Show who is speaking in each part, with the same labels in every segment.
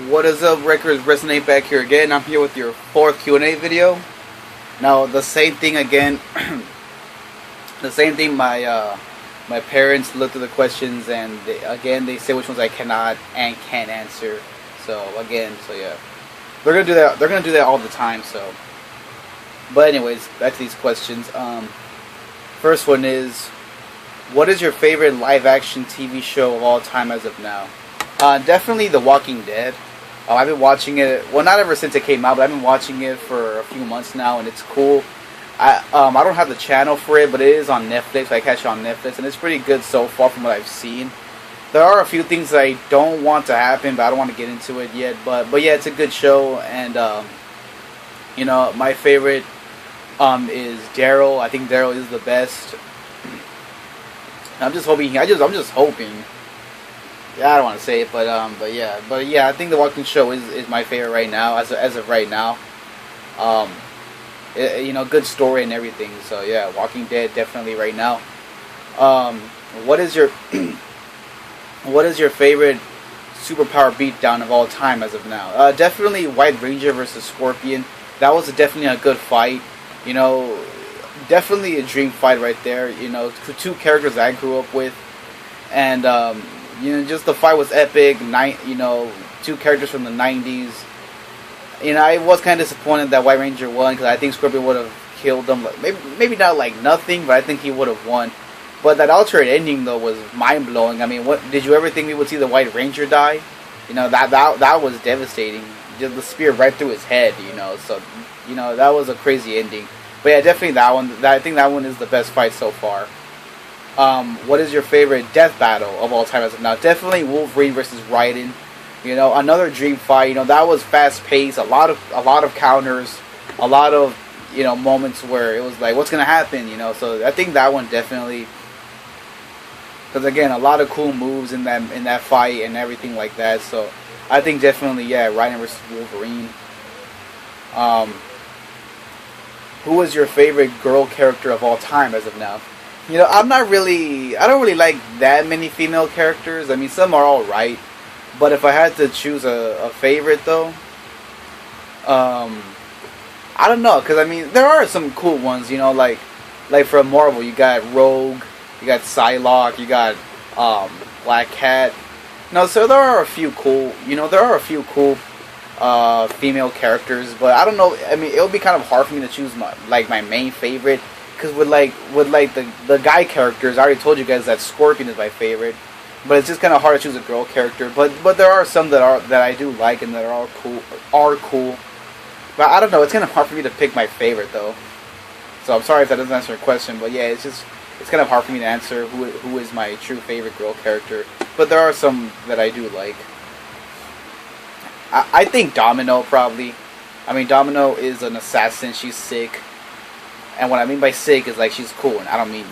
Speaker 1: What is up, REKLEZ98 back here again. I'm here with your fourth Q&A video. Now, the same thing again. The same thing. My parents looked at the questions and they say which ones I cannot and can't answer. So yeah, they're gonna do that. They're gonna do that all the time. So, but anyways, back to these questions. First one is, what is your favorite live-action TV show of all time as of now? Definitely The Walking Dead. I've been watching it, well, not ever since it came out, but I've been watching it for a few months now, and it's cool. I don't have the channel for it, but it is on Netflix. I catch it on Netflix, and it's pretty good so far from what I've seen. There are a few things that I don't want to happen, but I don't want to get into it yet. But yeah, it's a good show, and my favorite is Daryl. I think Daryl is the best. I'm just hoping. I'm just hoping. Yeah, I don't want to say it, but yeah, I think The Walking Show is my favorite right now, as of right now. Good story and everything. So yeah, Walking Dead definitely right now. What is your favorite superpower beatdown of all time as of now? Definitely White Ranger versus Scorpion. That was definitely a good fight. Definitely a dream fight right there. Two characters that I grew up with, and just the fight was epic. Two characters from the 90s. I was kind of disappointed that White Ranger won, because I think Scorpion would have killed them. Maybe not like nothing, but I think he would have won. But that alternate ending though was mind blowing. I mean, what did you ever think we would see the White Ranger die? That was devastating. Just the spear right through his head. So that was a crazy ending. But yeah, definitely that one. I think that one is the best fight so far. What is your favorite death battle of all time as of now? Definitely Wolverine versus Raiden. Another dream fight. That was fast paced. A lot of counters. A lot of moments where it was like, what's gonna happen? So I think that one definitely. Because again, a lot of cool moves in that fight and everything like that. So I think definitely, yeah, Raiden versus Wolverine. Who was your favorite girl character of all time as of now? I don't really like that many female characters. I mean, some are alright. But if I had to choose a favorite though, I don't know. Because I mean, there are some cool ones, like from Marvel, you got Rogue, you got Psylocke, you got Black Cat. So there are a few cool, female characters, but I don't know. I mean, it would be kind of hard for me to choose my main favorite, because with the guy characters, I already told you guys that Scorpion is my favorite, but it's just kind of hard to choose a girl character. But there are some that I do like and that are cool. But I don't know. It's kind of hard for me to pick my favorite though. So I'm sorry if that doesn't answer your question, but yeah, it's kind of hard for me to answer who is my true favorite girl character. But there are some that I do like. I think Domino probably. I mean, Domino is an assassin. She's sick. And what I mean by sick is like she's cool. And I don't mean,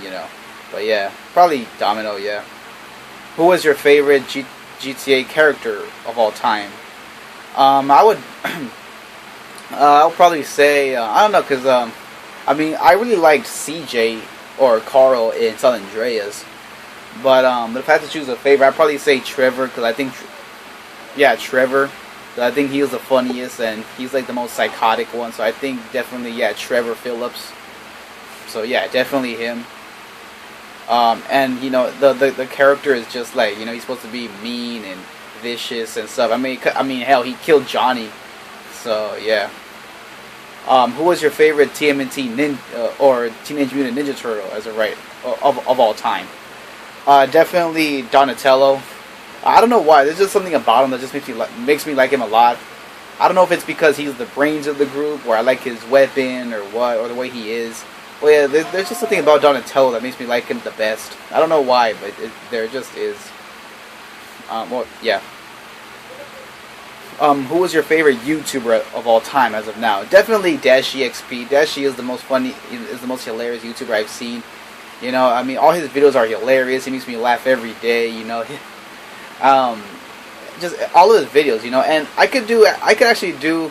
Speaker 1: But yeah, probably Domino, yeah. Who was your favorite GTA character of all time? I would... I'll probably say... I don't know, because... I mean, I really liked CJ or Carl in San Andreas. But if I had to choose a favorite, I'd probably say Trevor, because I think... Yeah, Trevor. I think he was the funniest, and he's like the most psychotic one. So I think definitely, yeah, Trevor Phillips. So yeah, definitely him. And the character is just like, he's supposed to be mean and vicious and stuff. I mean, hell, he killed Johnny. So yeah. Who was your favorite TMNT or Teenage Mutant Ninja Turtle of all time? Definitely Donatello. I don't know why. There's just something about him that just makes me like him a lot. I don't know if it's because he's the brains of the group, or I like his weapon, or what, or the way he is. Well, yeah, there's just something about Donatello that makes me like him the best. I don't know why, but there just is. Yeah. Who was your favorite YouTuber of all time as of now? Definitely DashEXP. Dashie is the most funny, is the most hilarious YouTuber I've seen. I mean, all his videos are hilarious. He makes me laugh every day. Just all of his videos, and I could actually do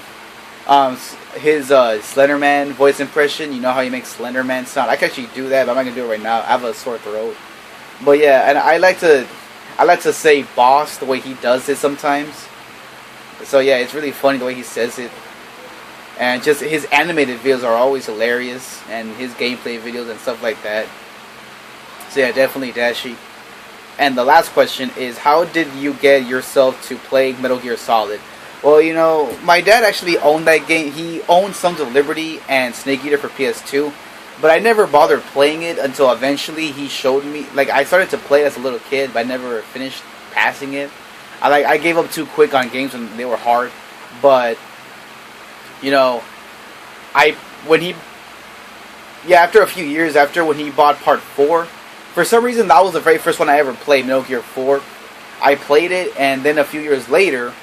Speaker 1: his Slenderman voice impression. How he makes Slenderman sound. I could actually do that, but I'm not gonna do it right now. I have a sore throat. But yeah, and I like to say boss the way he does it sometimes. So yeah, it's really funny the way he says it. And just his animated videos are always hilarious, and his gameplay videos and stuff like that. So yeah, definitely Dashi. And the last question is, how did you get yourself to play Metal Gear Solid? Well, you know, my dad actually owned that game. He owned Sons of Liberty and Snake Eater for PS2, but I never bothered playing it until eventually he showed me. Like, I started to play it as a little kid, but I never finished passing it. I gave up too quick on games when they were hard. But you know, after a few years after when he bought Part 4, for some reason that was the very first one I ever played, Metal Gear 4. I played it, and then a few years later,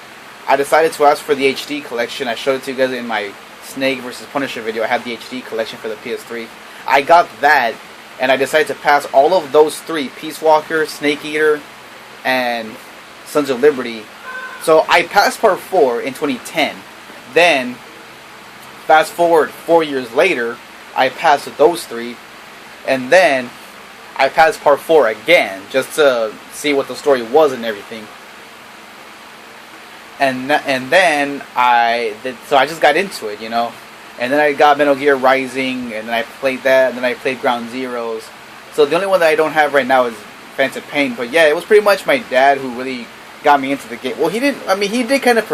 Speaker 1: I decided to ask for the HD collection. I showed it to you guys in my Snake vs. Punisher video. I have the HD collection for the PS3. I got that, and I decided to pass all of those three, Peace Walker, Snake Eater, and Sons of Liberty. So I passed Part 4 in 2010. Then, fast forward 4 years later, I passed those three, and then I passed Part 4 again, just to see what the story was and everything. And then I just got into it, you know. And then I got Metal Gear Rising, and then I played that, and then I played Ground Zeroes. So the only one that I don't have right now is Phantom Pain. But yeah, it was pretty much my dad who really got me into the game. Well, he didn't. I mean, he did kind of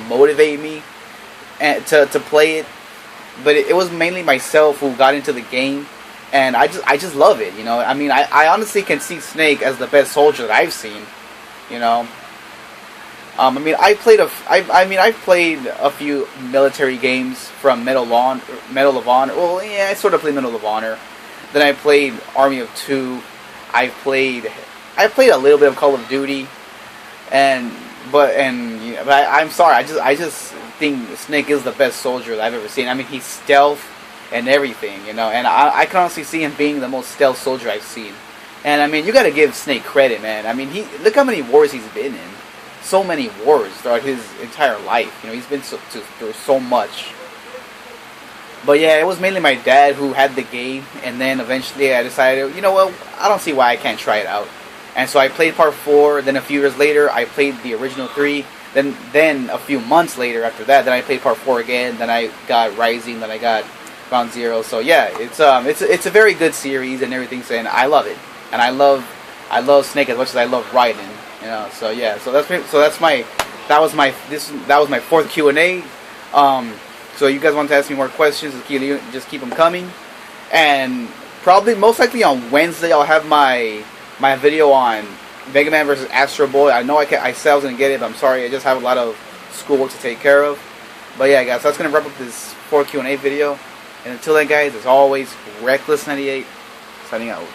Speaker 1: motivate me to play it, but it was mainly myself who got into the game, and I just love it, you know. I mean, I honestly can see Snake as the best soldier that I've seen, you know. I mean, I've played a few military games from Medal of Honor. Well, yeah, I sort of played Medal of Honor. Then I played Army of Two. I played a little bit of Call of Duty, but I'm sorry. I just think Snake is the best soldier that I've ever seen. I mean, he's stealth and everything, you know. And I can honestly see him being the most stealth soldier I've seen. And I mean, you got to give Snake credit, man. I mean, look how many wars he's been in. So many wars throughout his entire life. You know, he's been through so much. But yeah, it was mainly my dad who had the game, and then eventually I decided, you know what, I don't see why I can't try it out. And so I played Part 4, then a few years later I played the original 3, then a few months later after that, then I played Part 4 again, then I got Rising, then I got Ground Zero. So yeah, it's a very good series and everything, and I love it. And I love Snake as much as I love Raiden. You know, so yeah, that was my fourth Q&A. So you guys want to ask me more questions? Just keep them coming. And probably most likely on Wednesday I'll have my video on Mega Man vs. Astro Boy. I know I said I was gonna get it, but I'm sorry, I just have a lot of schoolwork to take care of. But yeah, guys, so that's gonna wrap up this 4 Q&A video. And until then, guys, as always, REKLEZ98 signing out.